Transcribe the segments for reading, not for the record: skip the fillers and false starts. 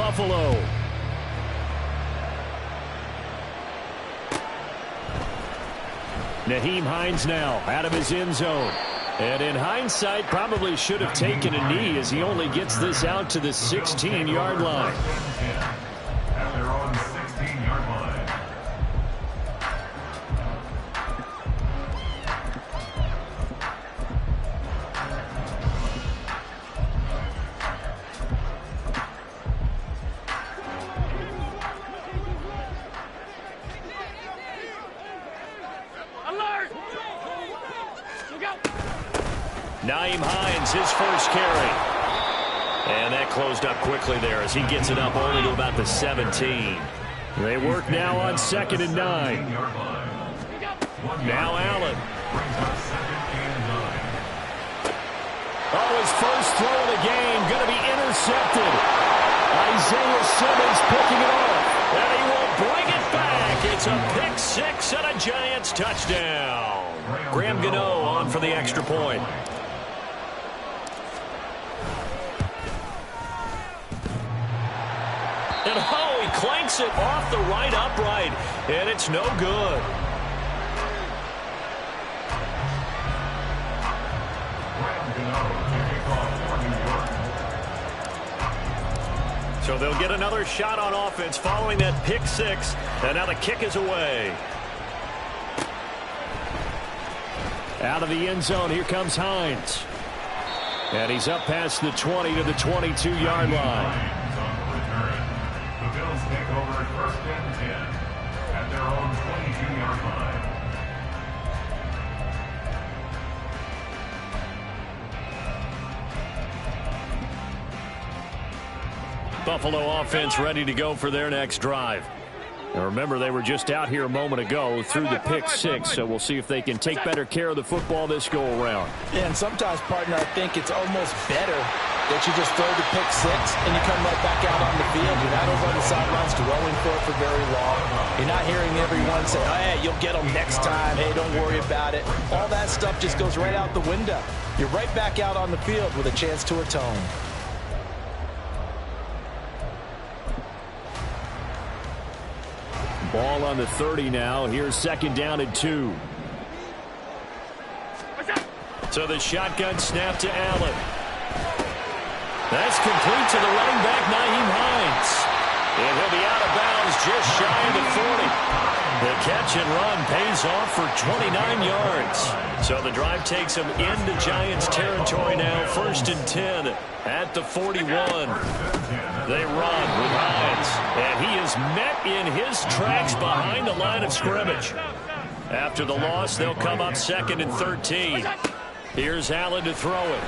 Buffalo. Nyheim Hines now out of his end zone. And in hindsight, probably should have taken a knee as he only gets this out to the 16-yard line. At their own 16-yard line. Nyheim Hines, his first carry. And that closed up quickly there as he gets it up only to about the 17. They work now on 2nd and 9. Now Allen. Oh, his first throw of the game going to be intercepted. Isaiah Simmons picking it off. And he will bring it back. It's a pick six and a Giants touchdown. Graham Gano on for the extra point. And oh, he clanks it off the right upright, and it's no good. So they'll get another shot on offense following that pick six, and now the kick is away. Out of the end zone, here comes Hines. And he's up past the 20 to the 22-yard line. Take over at 1st and 10 at their own 22-yard line. Buffalo offense ready to go for their next drive. Now remember, they were just out here a moment ago through the pick six, so we'll see if they can take better care of the football this go-around. Yeah, and sometimes, partner, I think it's almost better that you just throw the pick six and you come right back out on the field. You're not over on the sidelines dwelling for it for very long. You're not hearing everyone say, oh, hey, you'll get them next time. Hey, don't worry about it. All that stuff just goes right out the window. You're right back out on the field with a chance to atone. Ball on the 30 now. Here's 2nd down and 2. So the shotgun snap to Allen. That's complete to the running back, Nyheim Hines. And he'll be out of bounds just shy of the 40. The catch and run pays off for 29 yards. So the drive takes him into Giants territory now. 1st and 10 at the 41. They run with Hines. And he is met in his tracks behind the line of scrimmage. After the loss, they'll come up 2nd and 13. Here's Allen to throw it.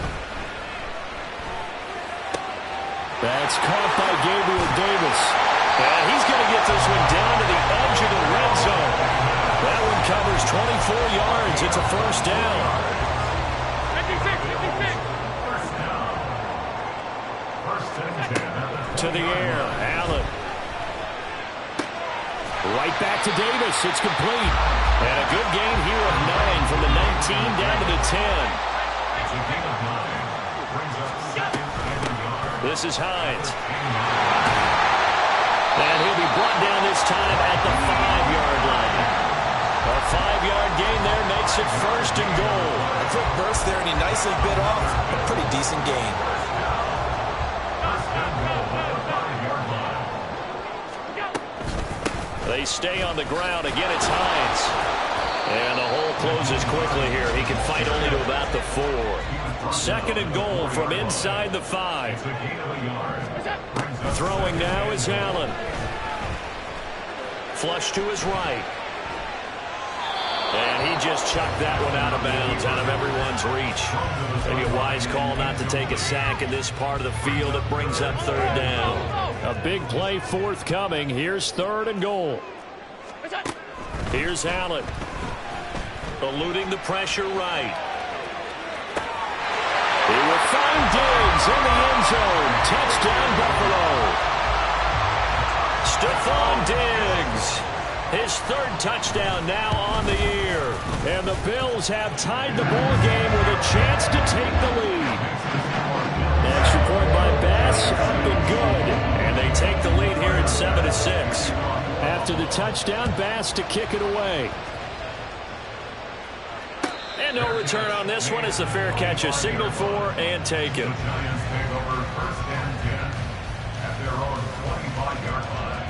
That's caught by Gabriel Davis. And he's going to get this one down to the edge of the red zone. That one covers 24 yards. It's a 1st down. 56. To the air, Allen. Right back to Davis. It's complete. And a good gain here of 9 from the 19 down to the 10. This is Hines. And he'll be brought down this time at the 5-yard line. A 5-yard gain there makes it 1st and goal. A quick burst there, and he nicely bit off a pretty decent gain. They stay on the ground. Again, it's Hines. And the hole closes quickly here. He can fight only to about the 4. 2nd and goal from inside the 5. Throwing now is Allen. Flush to his right. And he just chucked that one out of bounds, out of everyone's reach. Maybe a wise call not to take a sack in this part of the field. It brings up 3rd down. A big play forthcoming. Here's 3rd and goal. Here's Allen. Eluding the pressure right. He will find Diggs in the end zone. Touchdown, Buffalo. Stephon Diggs. His 3rd touchdown now on the year. And the Bills have tied the ball game with a chance to take the lead. Extra point by Bass, up and good. And they take after the touchdown pass to kick it away. And no return on this one as the fair catch is signaled for and taken. The Giants take over 1st and 10 at their own 25-yard line.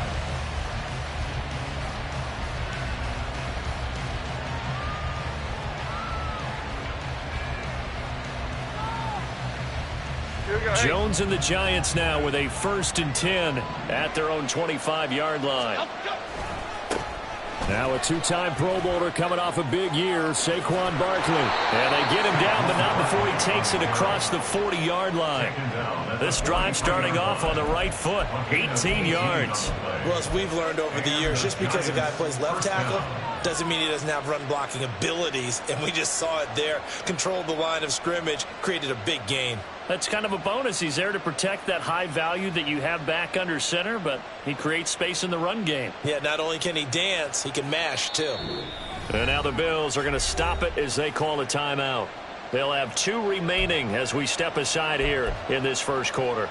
Jones and the Giants now with a 1st and 10 at their own 25-yard line. Now a two-time Pro Bowler coming off a big year, Saquon Barkley. And they get him down, but not before he takes it across the 40-yard line. This drive starting off on the right foot, 18 yards. Well, as we've learned over the years, just because a guy plays left tackle doesn't mean he doesn't have run-blocking abilities, and we just saw it there. Controlled the line of scrimmage, created a big gain. That's kind of a bonus. He's there to protect that high value that you have back under center, but he creates space in the run game. Yeah, not only can he dance, he can mash, too. And now the Bills are going to stop it as they call a timeout. They'll have 2 remaining as we step aside here in this first quarter.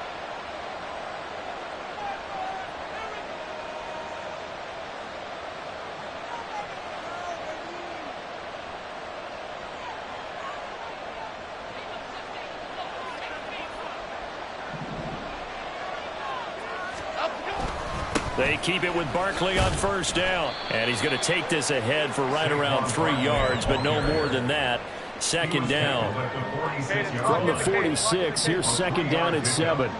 They keep it with Barkley on 1st down. And he's going to take this ahead for right around 3 yards, but no more than that. 2nd down. From the 46, here's 2nd down at 7.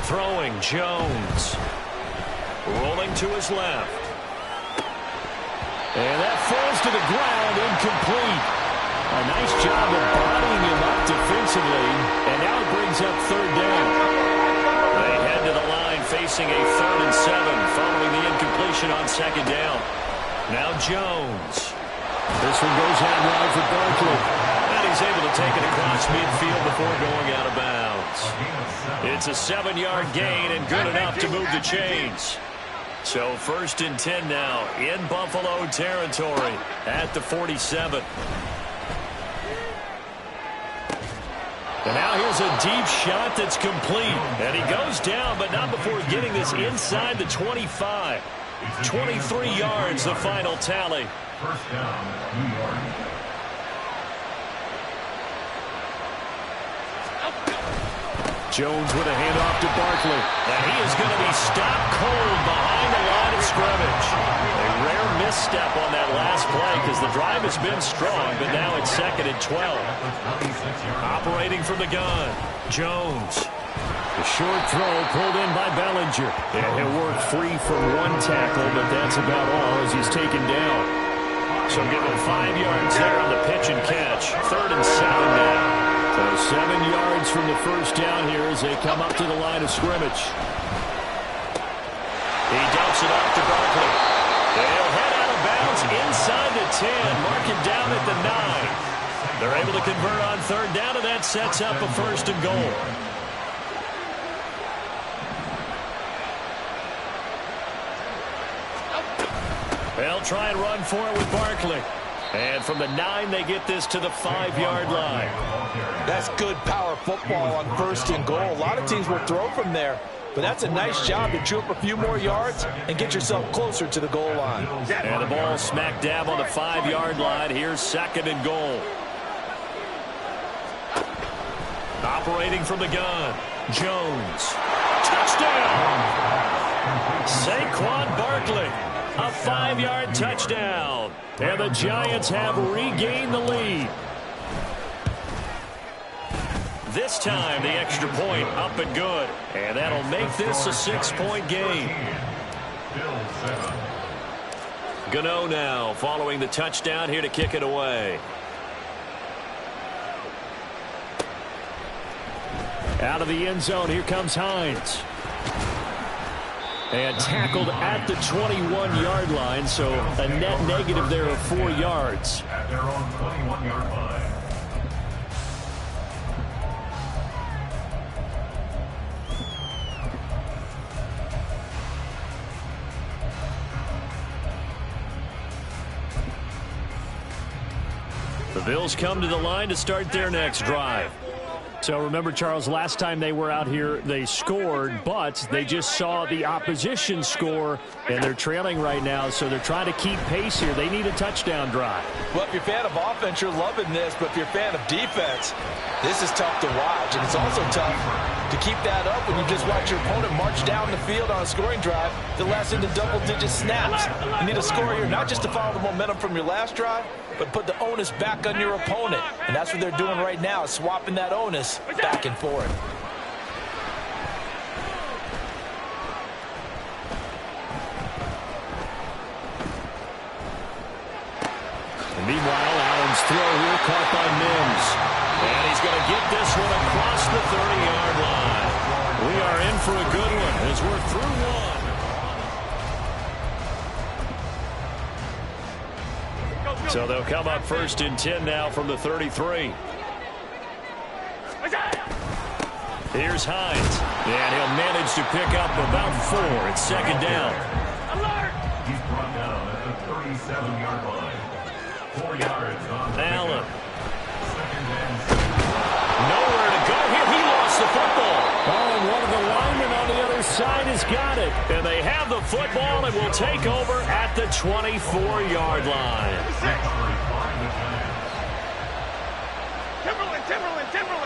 Throwing Jones. Rolling to his left. And that falls to the ground, incomplete. A nice job of bodying him up defensively. And now it brings up 3rd down. They head to the line facing a 3rd and 7 following the incompletion on 2nd down. Now Jones. This one goes out wide for Barkley. And he's able to take it across midfield before going out of bounds. It's a 7-yard gain and good enough to move the chains. So 1st and 10 now in Buffalo territory at the 47. And now here's a deep shot that's complete. And he goes down, but not before getting this inside the 25. 23 yards, the final tally. 1st down, New York. Jones with a handoff to Barkley. And he is going to be stopped cold behind the line of scrimmage. A rare misstep on that last play because the drive has been strong, but now it's 2nd and 12. Operating from the gun, Jones. The short throw pulled in by Bellinger. And he'll work free from 1 tackle, but that's about all as he's taken down. So give him 5 yards there on the pitch and catch. 3rd and 7 now. So 7 yards from the 1st down here as they come up to the line of scrimmage. He dumps it off to Barkley. They'll head out of bounds inside the 10. Mark it down at the 9. They're able to convert on 3rd down, and that sets up a 1st and goal. They'll try and run for it with Barkley. And from the 9, they get this to the 5-yard line. That's good power football on 1st and goal. A lot of teams will throw from there, but that's a nice job to chew up a few more yards and get yourself closer to the goal line. And the ball smack dab on the 5-yard line. Here's 2nd and goal. Operating from the gun, Jones. Touchdown! Saquon Barkley. A 5-yard touchdown. And the Giants have regained the lead. This time, the extra point up and good. And that'll make this a 6-point game. Gano now following the touchdown here to kick it away. Out of the end zone, here comes Hines. And tackled at the 21-yard line, so a net negative there of 4 yards. At their own 21-yard line. The Bills come to the line to start their next drive. So remember, Charles, last time they were out here, they scored, but they just saw the opposition score, and they're trailing right now, so they're trying to keep pace here. They need a touchdown drive. Well, if you're a fan of offense, you're loving this, but if you're a fan of defense, this is tough to watch, and it's also tough to keep that up when you just watch your opponent march down the field on a scoring drive that lasts into double-digit snaps. You need a score here, not just to follow the momentum from your last drive, but put the onus back on your opponent. And that's what they're doing right now, swapping that onus back and forth. And meanwhile, Allen's throw here caught by Mims. And he's going to get this one across the 30-yard line. We are in for a good one as we're through one. So they'll come up 1st and 10 now from the 33. Here's Hines. And he'll manage to pick up about 4. It's 2nd down. He's brought down at the 37-yard line. 4 yards on the Allen. 2nd and 6. Nowhere to go here. He lost the football. Oh, and one of the linemen on the other side has got it. And they have the football and will take over at the 24-yard line. Timberland.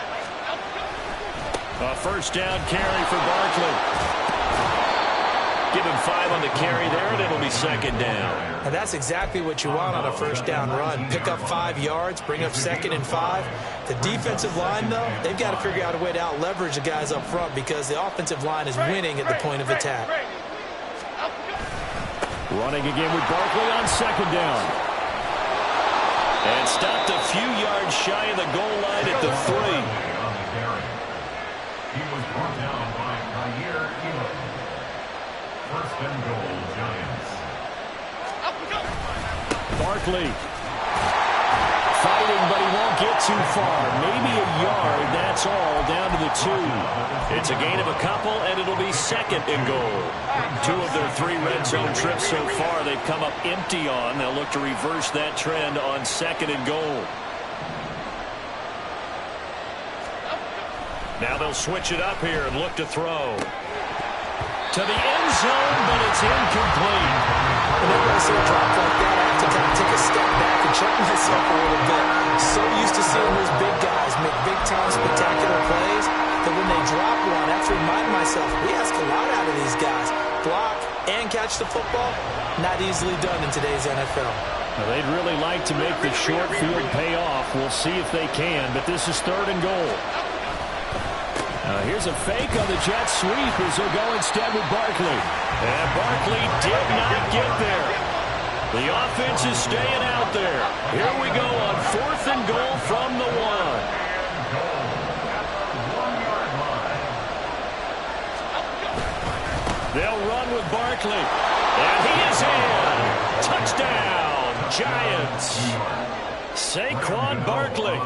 A 1st down carry for Barkley. Give him 5 on the carry there, and it'll be 2nd down. And that's exactly what you want on a 1st down run. Pick up 5 yards, bring up 2nd and 5. The defensive line, though, they've got to figure out a way to out-leverage the guys up front because the offensive line is winning at the point of attack. Running again with Barkley on 2nd down. And stopped a few yards shy of the goal line at the 3. He was brought down by Kair Elam. 1st and goal, Giants. Barkley fighting, but he won't get too far. Maybe a yard, that's all, down to the 2. It's a gain of a couple, and it'll be 2nd and goal. 2 of their 3 red zone trips so far they've come up empty on. They'll look to reverse that trend on 2nd and goal. Now they'll switch it up here and look to throw. To the end zone, but it's incomplete. Whenever I see a drop like that, I have to kind of take a step back and check myself a little bit. So used to seeing those big guys make big-time spectacular plays that when they drop one, I have to remind myself, we ask a lot out of these guys. Block and catch the football, not easily done in today's NFL. Well, they'd really like to make the short field pay off. We'll see if they can, but this is 3rd and goal. Here's a fake on the jet sweep as they'll go instead with Barkley. And Barkley did not get there. The offense is staying out there. Here we go on 4th and goal from the 1. They'll run with Barkley. And he is in. Touchdown, Giants. Saquon Barkley,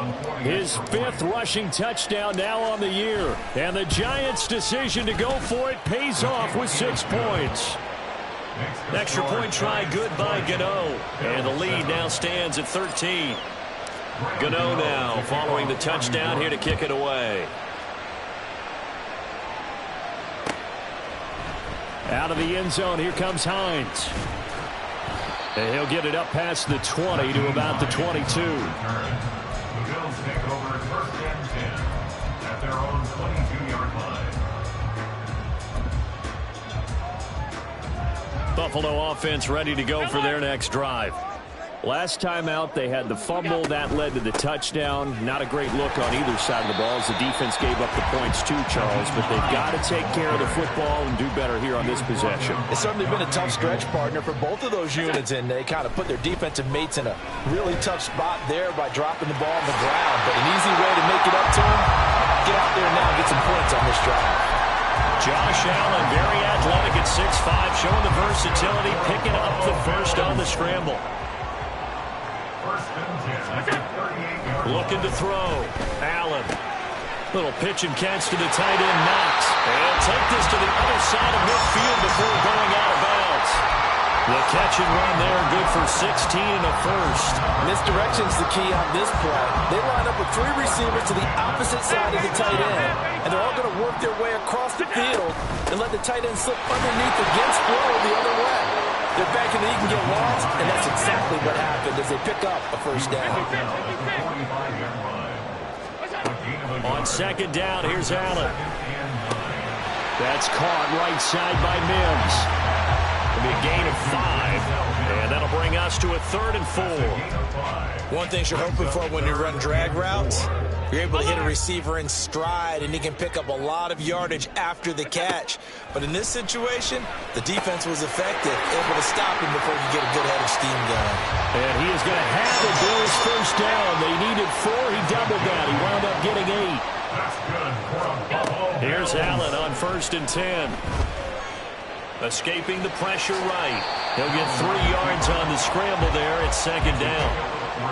his 5th rushing touchdown now on the year. And the Giants' decision to go for it pays off with 6 points. Extra point try good by Gano. And the lead now stands at 13. Gano now following the touchdown here to kick it away. Out of the end zone, here comes Hines. And he'll get it up past the 20 to about the 22. The Bills take over 1st and 10 at their own 22-yard line. Buffalo offense ready to go for their next drive. Last time out, they had the fumble. That led to the touchdown. Not a great look on either side of the ball as the defense gave up the points too, Charles. But they've got to take care of the football and do better here on this possession. It's certainly been a tough stretch, partner, for both of those units, and they kind of put their defensive mates in a really tough spot there by dropping the ball on the ground. But an easy way to make it up to them, get out there now and get some points on this drive. Josh Allen, very athletic at 6'5", showing the versatility, picking up the 1st on the scramble. Looking to throw. Allen. Little pitch and catch to the tight end, Knox. And take this to the other side of midfield before going out of bounds. The catch and run there, good for 16 and a first. Misdirection's the key on this play. They line up with 3 receivers to the opposite side of the tight end, and they're all going to work their way across the field and let the tight end slip underneath against flow the other way. They're banking that he can get lost, and that's exactly what happened as they pick up a first down. On second down, here's Allen. That's caught right side by Mims. It'll be a gain of 5, and that'll bring us to a 3rd and 4. One thing you're hoping for when you run drag routes, you're able to hit a receiver in stride, and he can pick up a lot of yardage after the catch. But in this situation, the defense was effective, able to stop him before he could get a good head of steam going. And he is going to have the Bills first down. They needed 4. He doubled that. He wound up getting 8. Here's Allen on 1st and 10. Escaping the pressure right. He'll get 3 yards on the scramble there at 2nd down.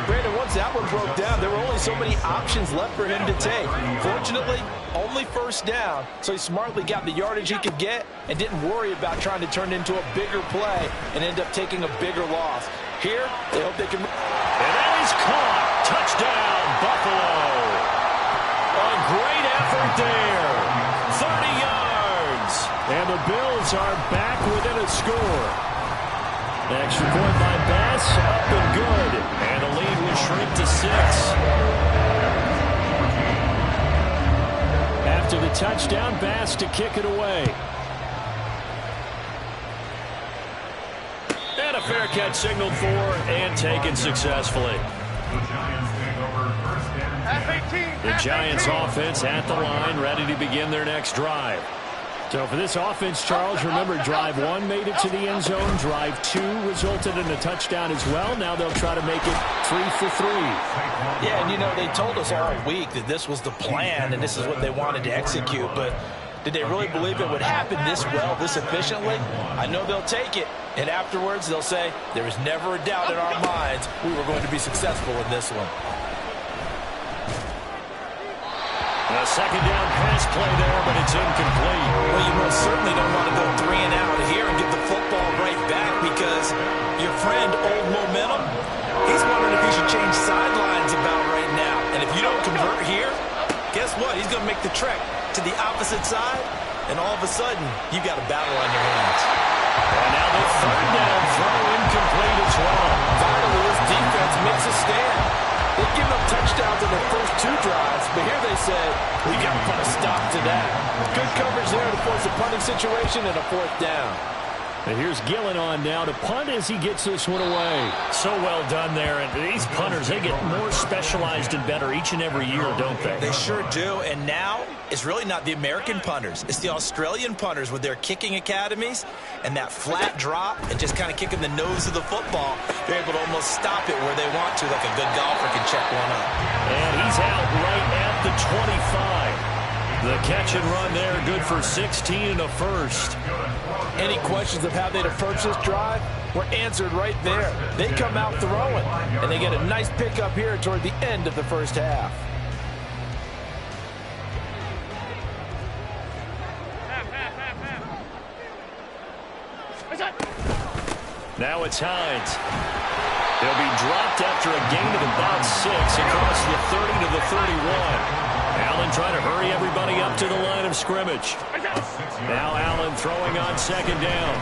Brandon, once that one broke down, there were only so many options left for him to take. Fortunately, only first down, so he smartly got the yardage he could get and didn't worry about trying to turn it into a bigger play and end up taking a bigger loss. Here, they hope they can... And that is caught. Touchdown, Buffalo. A great effort there. 30 yards. And the Bills are back within a score. Extra point by Bass, up and good. And the lead will shrink to 6. After the touchdown, Bass to kick it away. And a fair catch signaled for and taken successfully. The Giants offense at the line, ready to begin their next drive. So for this offense, Charles, remember drive 1 made it to the end zone. Drive 2 resulted in a touchdown as well. Now they'll try to make it 3 for 3. Yeah, and you know, they told us all week that this was the plan and this is what they wanted to execute. But did they really believe it would happen this well, this efficiently? I know they'll take it. And afterwards, they'll say, there was never a doubt in our minds we were going to be successful in this one. A second down pass play there, but it's incomplete. Well, you most certainly don't want to go 3 and out here and get the football right back because your friend, Old Momentum, he's wondering if he should change sidelines about right now. And if you don't convert here, guess what? He's going to make the trek to the opposite side, and all of a sudden, you got a battle on your hands. And now the 3rd down throw incomplete as well. Finally, this defense makes a stand. They've given up touchdowns in their first 2 drives, but here they said, we got to put a stop to that. Good coverage there to force a punting situation and a 4th down. And here's Gillen on now to punt as he gets this one away. So well done there. And these punters, they get more specialized and better each and every year, don't they? They sure do. And now it's really not the American punters. It's the Australian punters with their kicking academies and that flat drop and just kind of kicking the nose of the football. They're able to almost stop it where they want to, like a good golfer can check one up. And he's out right at the 25. The catch and run there, good for 16 and a first. Any questions of how they'd approach this drive were answered right there. They come out throwing, and they get a nice pickup here toward the end of the first half. Now it's Hines. He'll be dropped after a gain of about 6 across the 30 to the 31. Allen trying to hurry everybody up to the line of scrimmage. Now Allen throwing on 2nd down.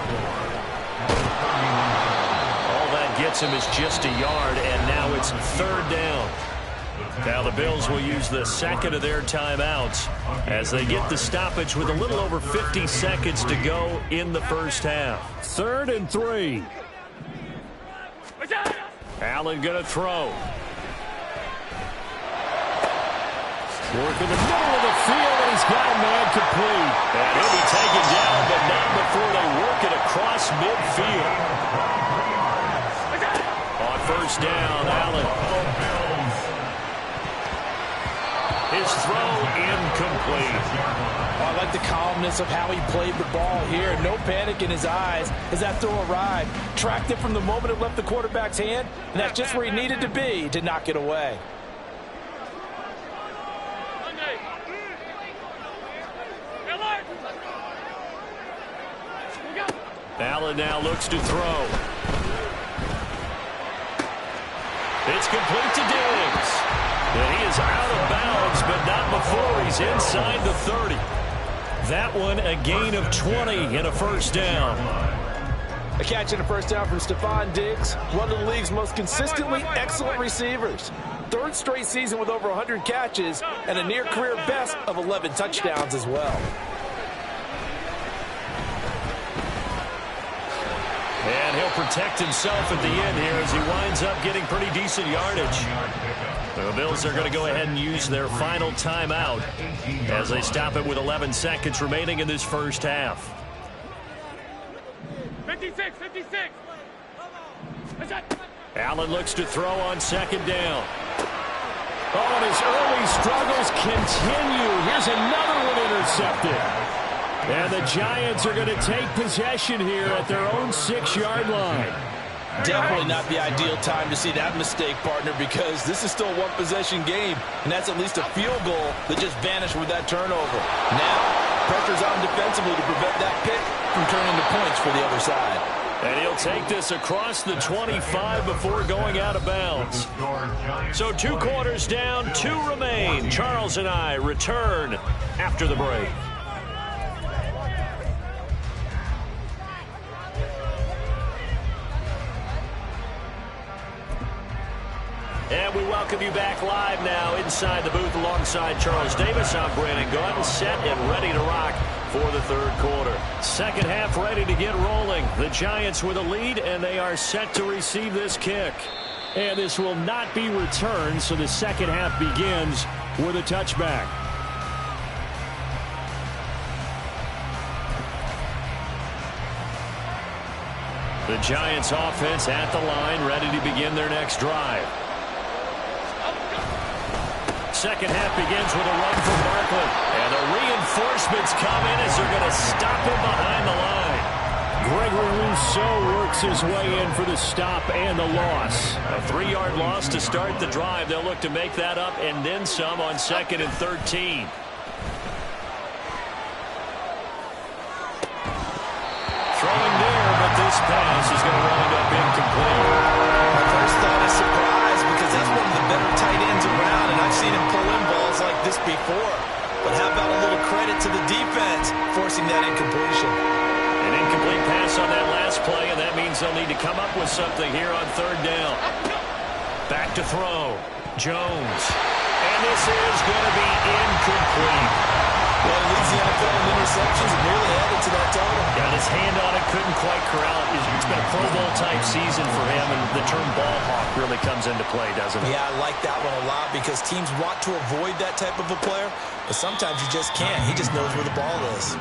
All that gets him is just a yard, and now it's 3rd down. Now the Bills will use the 2nd of their timeouts as they get the stoppage with a little over 50 seconds to go in the first half. 3rd and 3. Allen going to throw. Working the middle of the field, and he's got a man complete. And he'll be taken down, but not before they work it across midfield. On 1st down, Allen. His throw incomplete. Oh, I like the calmness of how he played the ball here. No panic in his eyes as that throw arrived. Tracked it from the moment it left the quarterback's hand, and that's just where he needed to be to knock it away. Allen now looks to throw. It's complete to Diggs. And he is out of bounds, but not before he's inside the 30. That one a gain of 20 and a first down. A catch and a first down from Stephon Diggs, one of the league's most consistently excellent receivers. Third straight season with over 100 catches and a near-career best of 11 touchdowns as well. And he'll protect himself at the end here as he winds up getting pretty decent yardage. The Bills are going to go ahead and use their final timeout as they stop it with 11 seconds remaining in this first half. 56. Allen looks to throw on second down. Oh, and his early struggles continue. Here's another one intercepted. And the Giants are going to take possession here at their own 6-yard line. Definitely not the ideal time to see that mistake, partner, because this is still a one-possession game, and that's at least a field goal that just vanished with that turnover. Now, pressure's on defensively to prevent that pick from turning to points for the other side. And he'll take this across the 25 before going out of bounds. So 2 quarters down, 2 remain. Charles and I return after the break. And we welcome you back live now inside the booth alongside Charles Davis. I'm Brandon Gaudin, set and ready to rock for the third quarter. Second half ready to get rolling. The Giants with a lead, and they are set to receive this kick. And this will not be returned, so the second half begins with a touchback. The Giants offense at the line, ready to begin their next drive. Second half begins with a run from Barkley. And the reinforcements come in as they're going to stop him behind the line. Gregory Rousseau works his way in for the stop and the loss. A 3-yard loss to start the drive. They'll look to make that up and then some on 2nd and 13. Throwing there, but this pass is going to wind up incomplete. My first thought is surprise, because that's one of the better tight ends around, and I've seen him pull in balls like this before. But how about a little credit to the defense forcing that incompletion? An incomplete pass on that last play, and that means they'll need to come up with something here on third down. Back to throw. Jones. And this is going to be incomplete. Well, he leads the NFL in interceptions and nearly added to that total. Got his hand on it, couldn't quite corral it. It's been a Pro Bowl-type season for him, and the term ball hawk really comes into play, doesn't it? Yeah, I like that one a lot because teams want to avoid that type of a player, but sometimes you just can't. He just knows where the ball is.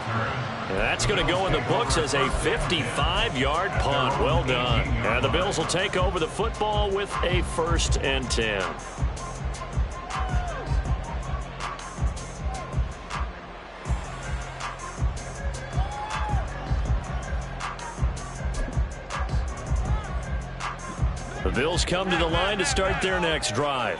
And that's going to go in the books as a 55-yard punt. Well done. And the Bills will take over the football with a 1st and 10. The Bills come to the line to start their next drive.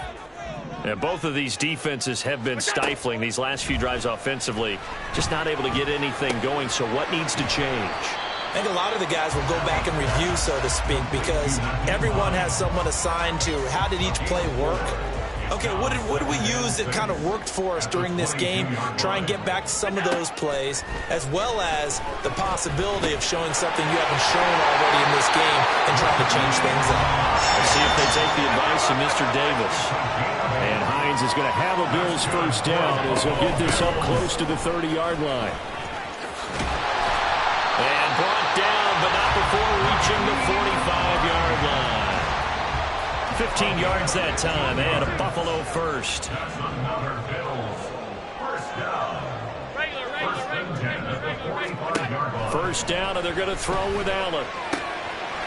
And both of these defenses have been stifling these last few drives offensively. Just not able to get anything going, so what needs to change? I think a lot of the guys will go back and review, so to speak, because everyone has someone assigned to how did each play work. Okay, what did we use that kind of worked for us during this game? Try and get back to some of those plays, as well as the possibility of showing something you haven't shown already in this game and trying to change things up. Let's see if they take the advice of Mr. Davis. And Hines is going to have a Bills first down as he'll get this up close to the 30-yard line. And brought down, but not before reaching the 45-yard line. 15 yards that time, and a Buffalo first. That's another Bills first down. First down, and they're going to throw with Allen.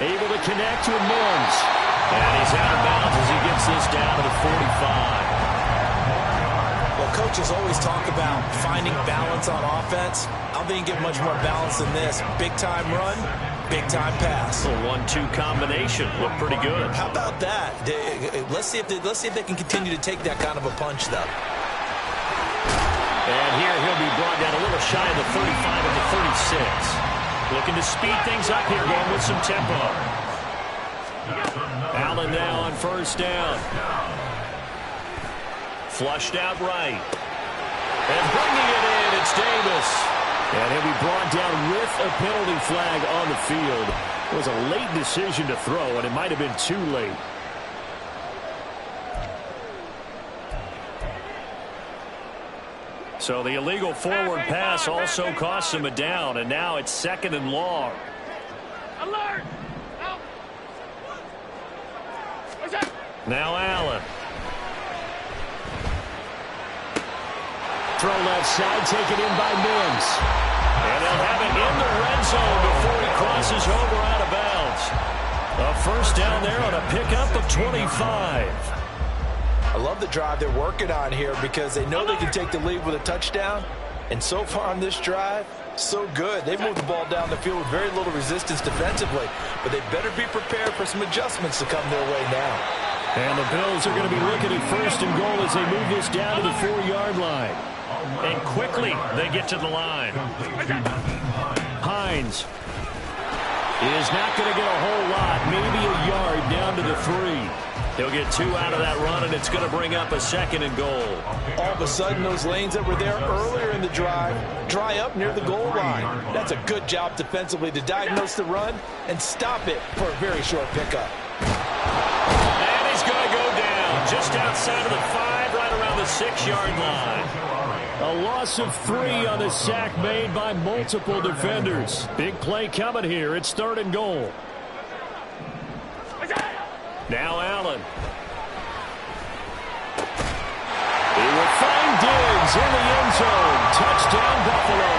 Able to connect with Mims. And he's out of bounds as he gets this down to the 45. Well, coaches always talk about finding balance on offense. I don't think you get much more balance than this. Big-time run, big-time pass. A 1-2 combination. Looked pretty good. How about that? Let's see if they can continue to take that kind of a punch, though. And here he'll be brought down a little shy of the 35 of the 36. Looking to speed things up here, going with some tempo. Allen now on first down. Flushed out right. And bringing it in, it's Davis. And he'll be brought down with a penalty flag on the field. It was a late decision to throw, and it might have been too late. So the illegal forward pass also cost him a down, and now it's 2nd and long. Alert! Now Allen. Throw left side, taken in by Mims. And they'll have it in the red zone before he crosses over out of bounds. A first down there on a pickup of 25. I love the drive they're working on here because they know they can take the lead with a touchdown. And so far on this drive, so good. They moved the ball down the field with very little resistance defensively. But they better be prepared for some adjustments to come their way now. And the Bills are going to be looking at 1st and goal as they move this down to the 4-yard line. And quickly they get to the line. Hines is not going to get a whole lot, maybe a yard down to the 3. He'll get 2 out of that run, and it's going to bring up a 2nd and goal. All of a sudden, those lanes that were there earlier in the drive dry up near the goal line. That's a good job defensively to diagnose the run and stop it for a very short pickup. And he's going to go down just outside of the 5, right around the 6-yard line. A loss of 3 on the sack made by multiple defenders. Big play coming here. It's 3rd and goal. Now Allen. He will find Diggs in the end zone. Touchdown, Buffalo.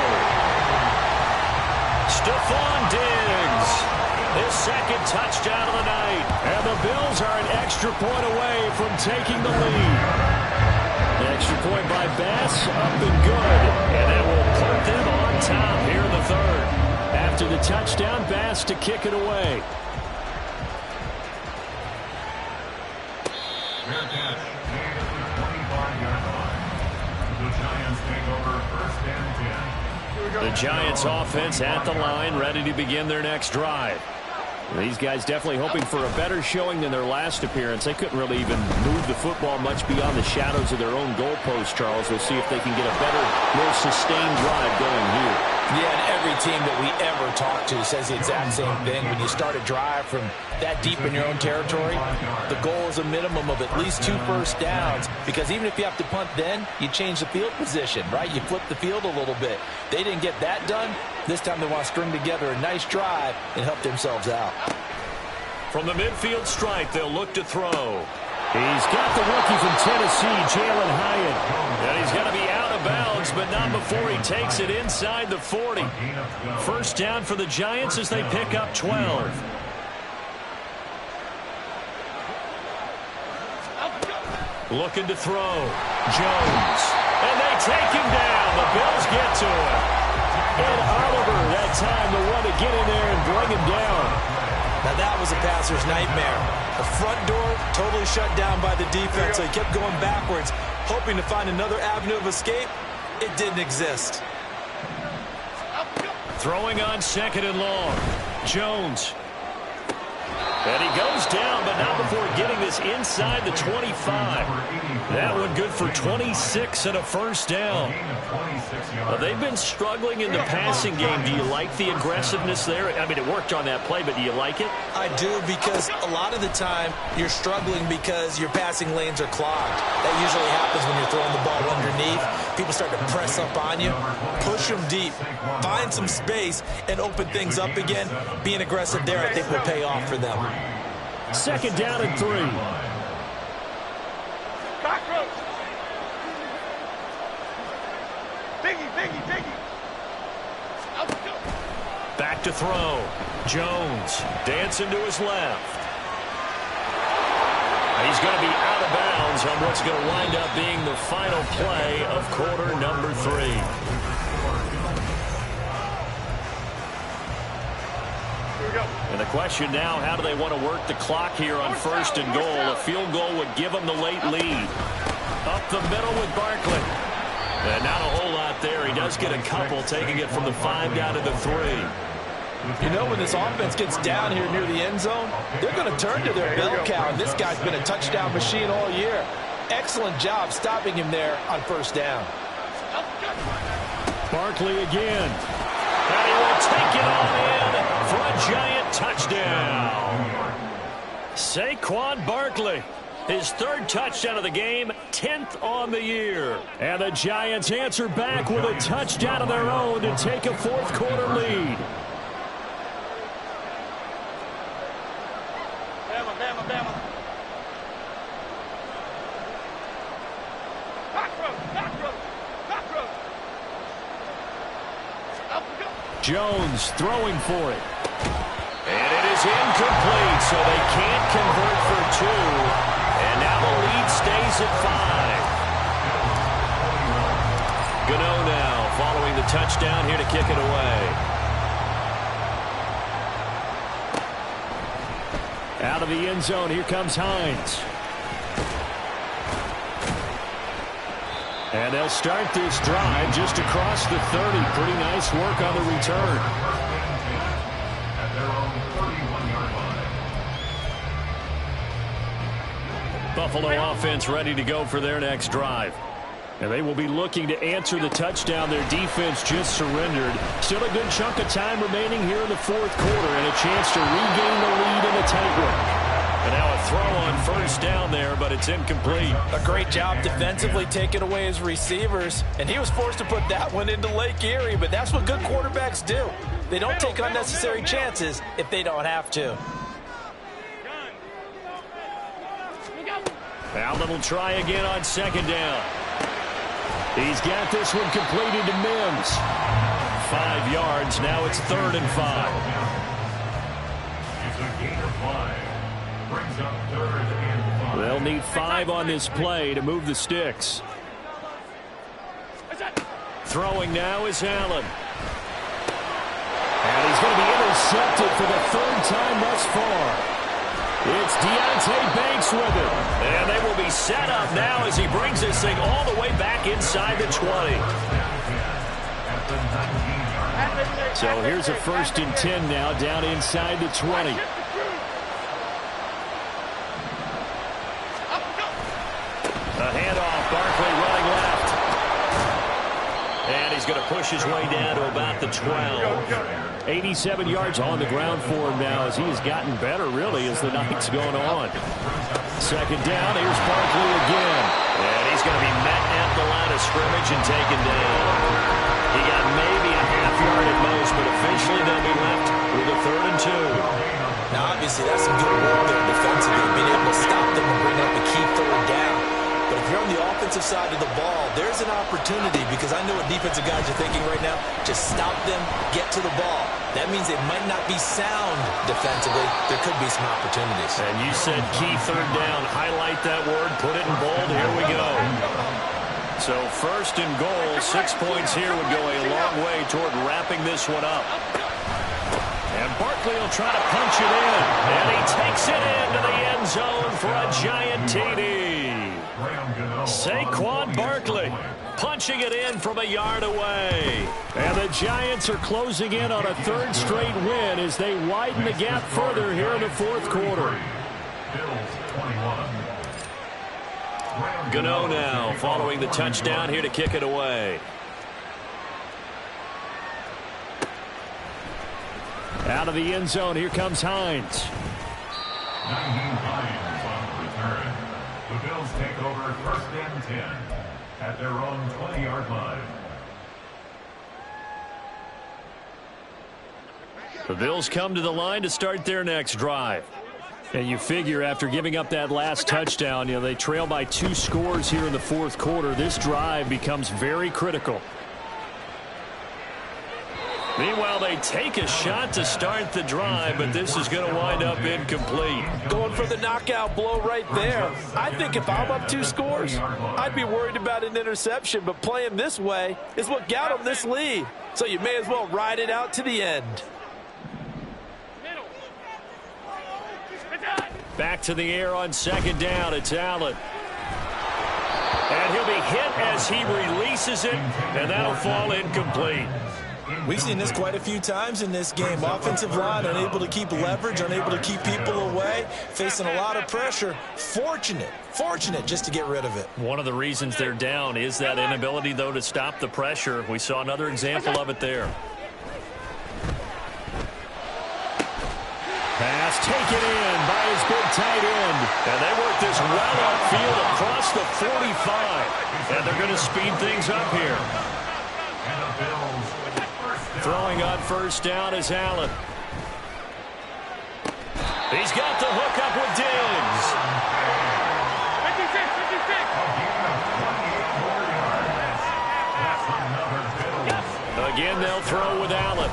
Stephon Diggs. His 2nd touchdown of the night. And the Bills are an extra point away from taking the lead. The extra point by Bass, up and good. And that will put them on top here in the 3rd. After the touchdown, Bass to kick it away. Fair catch made at the 25-yard line. The Giants take over 1st and 10. The Giants offense at the line, ready to begin their next drive. These guys definitely hoping for a better showing than their last appearance. They couldn't really even move the football much beyond the shadows of their own goalpost, Charles. We'll see if they can get a better, more sustained drive going here. Yeah, and every team that we ever talk to says the exact same thing. When you start a drive from that deep in your own territory, the goal is a minimum of at least 2 first downs, because even if you have to punt then, you change the field position, right? You flip the field a little bit. They didn't get that done. This time they want to string together a nice drive and help themselves out. From the midfield stripe, they'll look to throw. He's got the rookie from Tennessee, Jalen Hyatt. And he's going to be out of bounds, but not before he takes it inside the 40. First down for the Giants as they pick up 12. Looking to throw. Jones. And they take him down. The Bills get to him. And Oliver, that time, the one to get in there and bring him down. Now that was a passer's nightmare. The front door totally shut down by the defense, so he kept going backwards, hoping to find another avenue of escape. It didn't exist. Throwing on 2nd and long. Jones. And he goes down, but not before getting this inside the 25. That one good for 26 and a first down. They've been struggling in the passing game. Do you like the aggressiveness there? I mean, it worked on that play, but do you like it? I do, because a lot of the time you're struggling because your passing lanes are clogged. That usually happens when you're throwing the ball underneath. People start to press up on you. Push them deep. Find some space and open things up again. Being aggressive there, I think, will pay off for them. 2nd down and 3. Cockroach! Biggie! Back to throw. Jones dancing to his left. He's going to be out of bounds on what's going to wind up being the final play of quarter number 3. And the question now, how do they want to work the clock here on 1st and goal? A field goal would give them the late lead. Up the middle with Barkley. And not a whole lot there. He does get a couple, taking it from the 5 down to the 3. You know, when this offense gets down here near the end zone, they're going to turn to their bell cow, and this guy's been a touchdown machine all year. Excellent job stopping him there on first down. Barkley again. And he will take it all in for a giant touchdown. Saquon Barkley, his third touchdown of the game, 10th on the year. And the Giants answer back with a touchdown of their own to take a fourth-quarter lead. Bama. Jones throwing for it. And it is incomplete, so they can't convert for two. And now the lead stays at 5. Gano now following the touchdown here to kick it away. Out of the end zone, here comes Hines. And they'll start this drive just across the 30. Pretty nice work on the return. At their own 31-yard line. Buffalo offense ready to go for their next drive. And they will be looking to answer the touchdown their defense just surrendered. Still a good chunk of time remaining here in the fourth quarter and a chance to regain the lead in a tight one. And now a throw on first down there, but it's incomplete. A great job defensively taking away his receivers, and he was forced to put that one into Lake Erie, but that's what good quarterbacks do. They don't take unnecessary chances if they don't have to. Allen will try again on second down. He's got this one completed to Mims. 5 yards. Now it's 3rd and 5. It's a gain of 5. Brings up 3rd and 5. They'll need 5 on this play to move the sticks. Throwing now is Allen. And he's going to be intercepted for the 3rd time thus far. It's Deontay Banks with it. And they will be set up now as he brings this thing all the way back inside the 20. So here's a 1st and 10 now down inside the 20. A handoff, Barkley running left. And he's going to push his way down to about the 12. 87 yards on the ground for him now as he has gotten better, really, as the night's going on. Second down, here's Barkley again. And he's going to be met at the line of scrimmage and taken down. He got maybe a half yard at most, but officially they'll be left with a 3rd and 2. Now, obviously, that's some good work there defensively, being able to stop them and bring up a key 3rd down. But if you're on the offensive side of the ball, there's an opportunity, because I know what defensive guys are thinking right now. Just stop them, get to the ball. That means it might not be sound defensively. There could be some opportunities. And you said key 3rd down. Highlight that word. Put it in bold. Here we go. So 1st and goal. 6 points here would go a long way toward wrapping this one up. And Barkley will try to punch it in. And he takes it into the end zone for a giant TD. Saquon Barkley punching it in from a yard away. And the Giants are closing in on a 3rd straight win as they widen the gap further here in the fourth quarter. Gano now following the touchdown here to kick it away. Out of the end zone, here comes Hines. Hines on the return. The Bills take over 1st and 10 at their own 20-yard line. The Bills come to the line to start their next drive. And you figure after giving up that last touchdown, they trail by 2 scores here in the fourth quarter. This drive becomes very critical. Meanwhile, they take a shot to start the drive, but this is going to wind up incomplete. Going for the knockout blow right there. I think if I'm up 2 scores, I'd be worried about an interception, but playing this way is what got them this lead. So you may as well ride it out to the end. Back to the air on second down. It's Allen. And he'll be hit as he releases it, and that'll fall incomplete. We've seen this quite a few times in this game. Offensive line unable to keep leverage, unable to keep people away, facing a lot of pressure. Fortunate just to get rid of it. One of the reasons they're down is that inability, though, to stop the pressure. We saw another example of it there. Pass taken in by his big tight end. And they work this well upfield across the 45. And they're going to speed things up here. Throwing on first down is Allen. He's got the hook up with Diggs. 56. Again, they'll throw with Allen.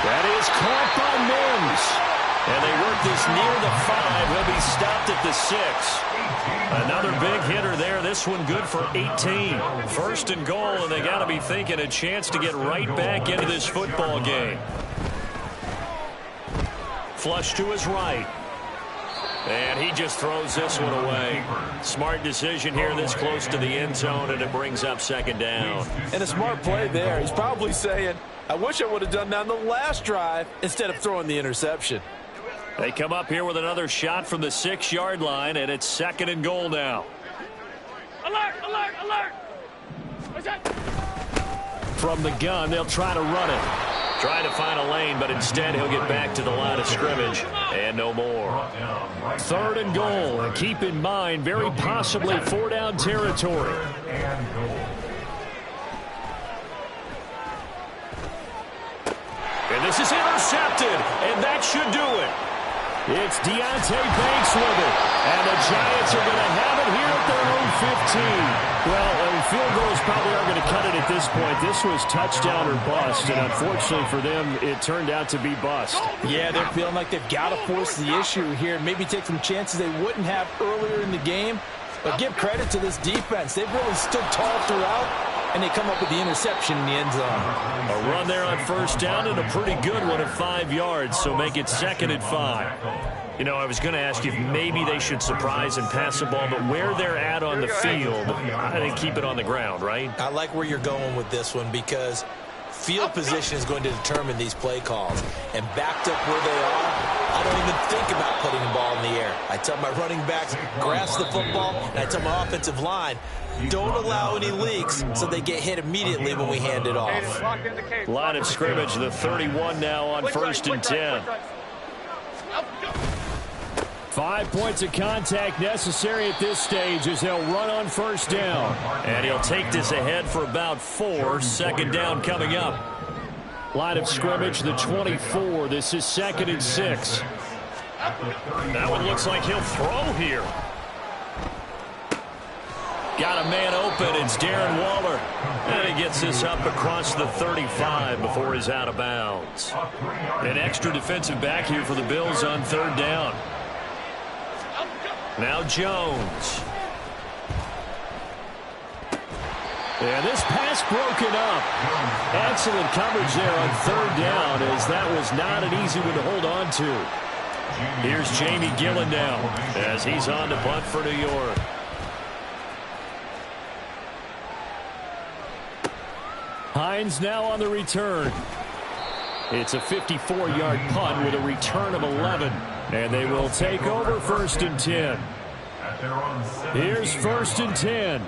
That is caught by Mims. And they work this near the 5. He'll be stopped at the 6. Another big hitter there. This one good for 18. First and goal, and they got to be thinking a chance to get right back into this football game. Flush to his right. And he just throws this one away. Smart decision here this close to the end zone, and it brings up second down. And a smart play there. He's probably saying, I wish I would have done that on the last drive instead of throwing the interception. They come up here with another shot from the 6-yard line, and it's second and goal now. Alert, alert, alert. What's that? From the gun, they'll try to run it. Trying to find a lane, but instead he'll get back to the line of scrimmage, and no more. Third and goal, and keep in mind, very possibly 4-down territory. And this is intercepted, and that should do it. It's Deontay Banks with it, and the Giants are going to have it here at their own 15. Well, field goals probably aren't going to cut it at this point. This was touchdown or bust, and unfortunately for them, it turned out to be bust. Yeah, they're feeling like they've got to force the issue here, maybe take some chances they wouldn't have earlier in the game. But give credit to this defense. They've really stood tall throughout, and they come up with the interception in the end zone. A run there on first down, and a pretty good one at 5 yards, so make it second and 5. You know, I was going to ask you if maybe they should surprise and pass the ball, but where they're at on the field, I think keep it on the ground, right? I like where you're going with this one because field position is going to determine these play calls. And backed up where they are, I don't even think about putting the ball in the air. I tell my running backs, grasp the football, and I tell my offensive line, don't allow any leaks so they get hit immediately when we hand it off. Line of scrimmage, the 31 now on first and 10. 5 points of contact necessary at this stage as they'll run on first down. And he'll take this ahead for about 4. Second down coming up. Line of scrimmage, the 24. This is second and 6. That one looks like he'll throw here. Got a man open. It's Darren Waller. And he gets this up across the 35 before he's out of bounds. An extra defensive back here for the Bills on third down. Now Jones. And this pass broken up. Excellent coverage there on third down, as that was not an easy one to hold on to. Here's Jamie Gillen now as he's on to punt for New York. Hines now on the return. It's a 54-yard punt with a return of 11. And they will take over first and 10. Here's first and 10.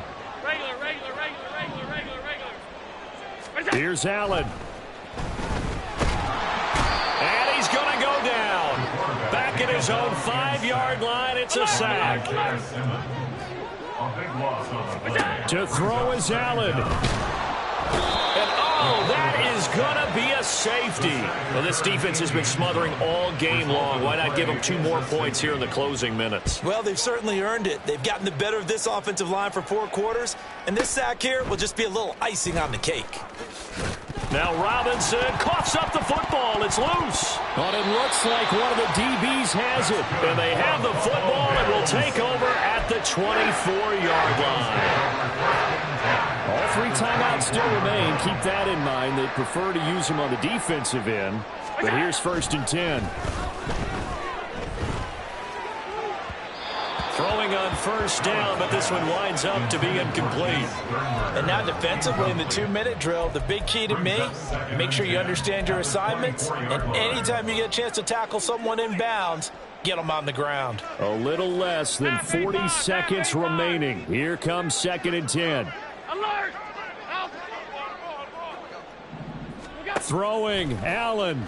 Here's Allen. And he's going to go down. Back at his own 5-yard line, it's a sack. To throw is Allen. And, oh, that is going to be a safety. Well, this defense has been smothering all game long. Why not give them 2 more points here in the closing minutes? Well, they've certainly earned it. They've gotten the better of this offensive line for 4 quarters, and this sack here will just be a little icing on the cake. Now Robinson coughs up the football. It's loose. But it looks like one of the DBs has it. And they have the football and will take over at the 24-yard line. All 3 timeouts still remain. Keep that in mind. They prefer to use them on the defensive end. But here's first and 10. Throwing on first down, but this one winds up to be incomplete. And now defensively in the 2-minute drill, the big key to me, make sure you understand your assignments, and anytime you get a chance to tackle someone inbounds, get them on the ground. A little less than 40 seconds remaining. Here comes 2nd and 10. Alert! Out! Throwing, Allen.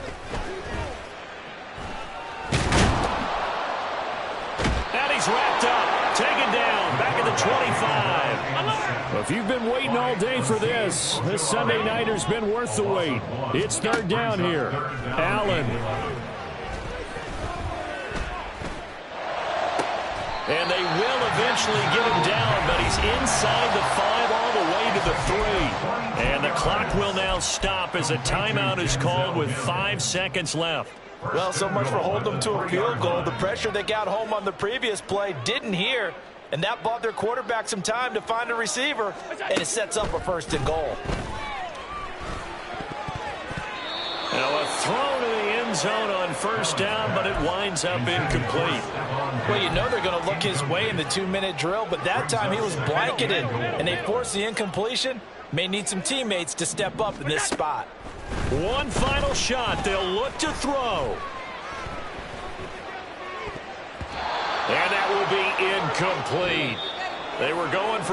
And he's wrapped up. Taken down. Back at the 25. If you've been waiting all day for this Sunday nighter's been worth the wait. It's 3rd down here. Allen. And they will eventually get him down, but he's inside the 5 all the way to the 3. And the clock will now stop as a timeout is called with 5 seconds left. Well, so much for holding them to a field goal. The pressure they got home on the previous play didn't hear, and that bought their quarterback some time to find a receiver, and it sets up a 1st and goal. Now a throw to the end zone on 1st down, but it winds up incomplete. Well, you know they're going to look his way in the 2-minute drill, but that time he was blanketed, and they forced the incompletion. May need some teammates to step up in this spot. One final shot. They'll look to throw. And that will be incomplete. They were going for